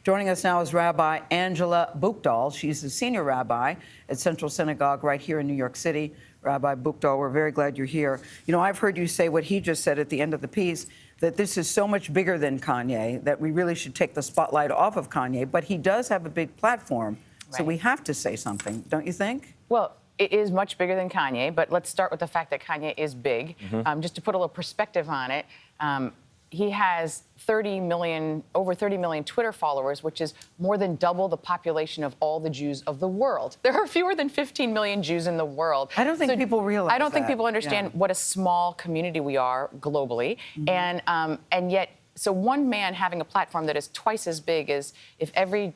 Joining us now is Rabbi Angela Buchdahl. She's the senior rabbi at Central Synagogue right here in New York City. Rabbi Buchdahl, we're very glad you're here. You know, I've heard you say what he just said at the end of the piece, that this is so much bigger than Kanye, that we really should take the spotlight off of Kanye, but he does have a big platform, so we have to say something, don't you think? Well, it is much bigger than Kanye, but let's start with the fact that Kanye is big. Just to put a little perspective on it, he has over 30 million Twitter followers, which is more than double the population of all the Jews of the world. There are fewer than 15 million Jews in the world. I don't think people realize I don't think people understand what a small community we are globally. And yet, so one man having a platform that is twice as big as if every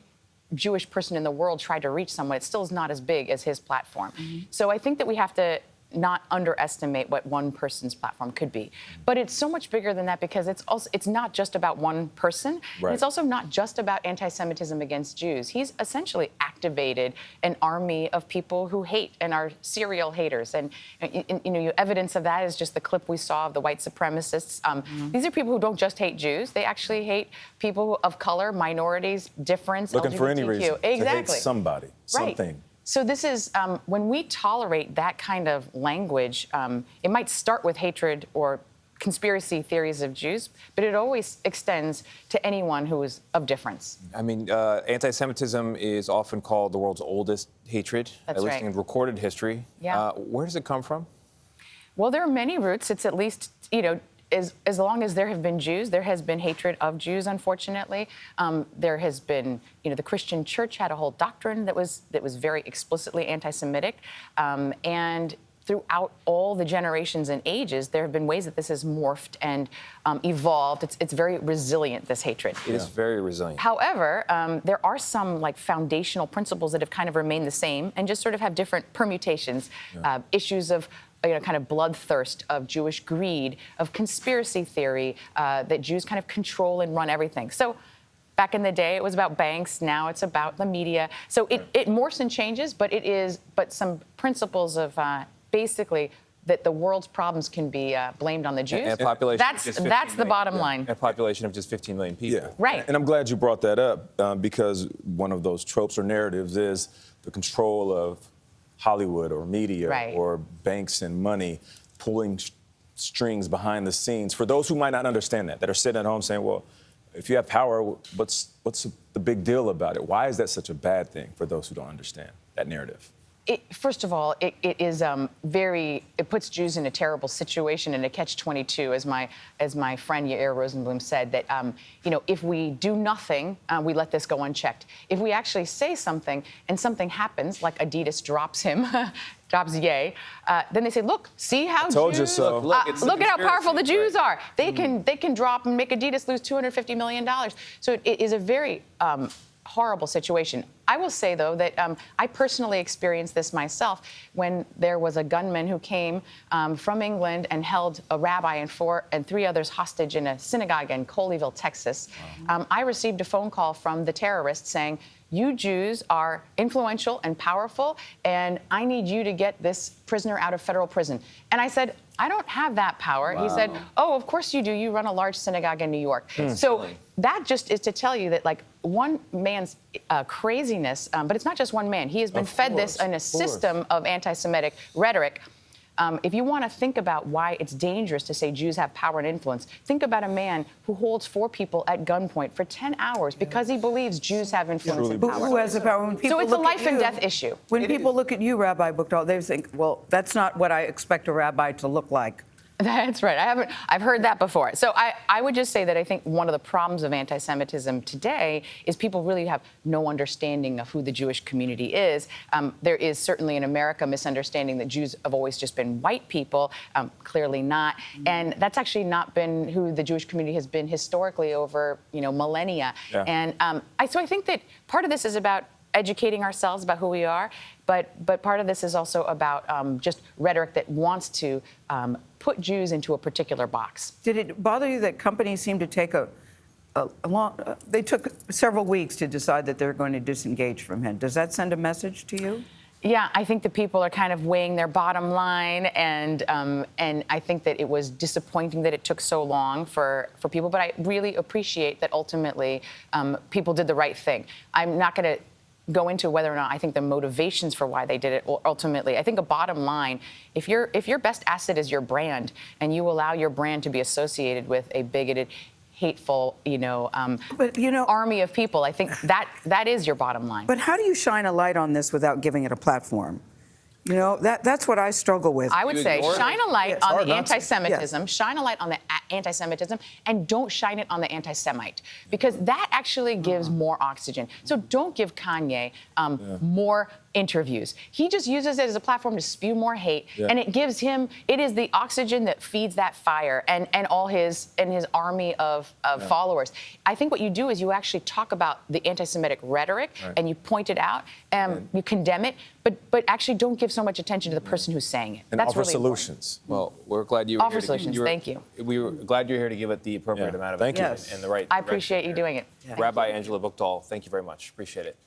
Jewish person in the world tried to reach someone, it still is not as big as his platform. So I think that we have to not underestimate what one person's platform could be. But it's so much bigger than that because it's not just about one person. Right. It's also not just about anti-Semitism against Jews. He's essentially activated an army of people who hate and are serial haters. And you know, evidence of that is just the clip we saw of the white supremacists. These are people who don't just hate Jews. They actually hate people of color, minorities, difference, looking LGBTQ. for any reason Exactly. to hate somebody, something. So this is, when we tolerate that kind of language, it might start with hatred or conspiracy theories of Jews, but it always extends to anyone who is of difference. I mean, anti-Semitism is often called the world's oldest hatred, That's at least right. in recorded history. Yeah. Where does it come from? Well, there are many roots. It's at least, you know, as long as there have been Jews, there has been hatred of Jews, unfortunately. There has been, you know, the Christian church had a whole doctrine that was very explicitly anti-Semitic. And throughout all the generations and ages, there have been ways that this has morphed and evolved. It's very resilient, this hatred. It is very resilient. However, there are some like foundational principles that have kind of remained the same and just sort of have different permutations. Issues of kind of bloodthirst, of Jewish greed, of conspiracy theory, that Jews kind of control and run everything. So back in the day, it was about banks. Now it's about the media. So it morphs and changes, but some principles of basically that the world's problems can be blamed on the Jews. And population That's the bottom line. A population of just 15 million people. Yeah. Right. And I'm glad you brought that up because one of those tropes or narratives is the control of Hollywood or media or banks and money pulling strings behind the scenes. For those who might not understand that are sitting at home saying, well, if you have power, what's the big deal about it? Why is that such a bad thing for those who don't understand that narrative? First of all, it is it puts Jews in a terrible situation, in a catch-22, as my friend Yair Rosenblum said, that you know, if we do nothing, we let this go unchecked. If we actually say something and something happens, like Adidas drops him, drops Ye, then they say, look, see how told Jews, you so. look at how powerful the Jews are. They can drop and make Adidas lose $250 million. So it is a very horrible situation. I will say, though, that I personally experienced this myself when there was a gunman who came from England and held a rabbi and three others hostage in a synagogue in Colleyville, Texas. I received a phone call from the terrorist saying, you Jews are influential and powerful, and I need you to get this prisoner out of federal prison. And I said, I don't have that power. He said, oh, of course you do. You run a large synagogue in New York. So that just is to tell you that, like, one man's craziness, but it's not just one man. He has been fed this in a system of anti-Semitic rhetoric. If you want to think about why it's dangerous to say Jews have power and influence, think about a man who holds 4 people at gunpoint for 10 hours because he believes Jews have influence and power. But who has the power? When people So it's a look life at and you, death issue. When people look at you, Rabbi Buchdahl, they think, well, that's not what I expect a rabbi to look like. That's right. I've heard that before. So I would just say that I think one of the problems of anti-Semitism today is people really have no understanding of who the Jewish community is. There is certainly in America misunderstanding that Jews have always just been white people. Clearly not. And that's actually not been who the Jewish community has been historically over, you know, millennia. Yeah. And so I think that part of this is about educating ourselves about who we are, but part of this is also about just rhetoric that wants to put Jews into a particular box. Did it bother you that companies seem to take they took several weeks to decide that they're going to disengage from him? Does that send a message to you? Yeah, I think the people are kind of weighing their bottom line, and I think that it was disappointing that it took so long for people. But I really appreciate that ultimately people did the right thing. I'm not going to go into whether or not I think the motivations for why they did it. Ultimately, I think a bottom line: if your best asset is your brand, and you allow your brand to be associated with a bigoted, hateful, army of people, I think that is your bottom line. But how do you shine a light on this without giving it a platform? You know, that's what I struggle with. I would say shine a light on the anti-Semitism, Yes. shine a light on the anti-Semitism, and don't shine it on the anti-Semite, because that actually gives more oxygen. So don't give Kanye more interviews. He just uses it as a platform to spew more hate, and it gives him, it is the oxygen that feeds that fire and all his army of followers. I think what you do is you actually talk about the anti-Semitic rhetoric, and you point it out, you condemn it, but actually don't give so much attention to the person who's saying it. And That's offer really solutions. Well, we're glad you were Offer here to- solutions. you were- Thank you. We were glad you're here to give it the appropriate amount of Thank you. attention and the right I appreciate you direction doing it. here. Rabbi Angela Buchdahl, thank you very much. Appreciate it.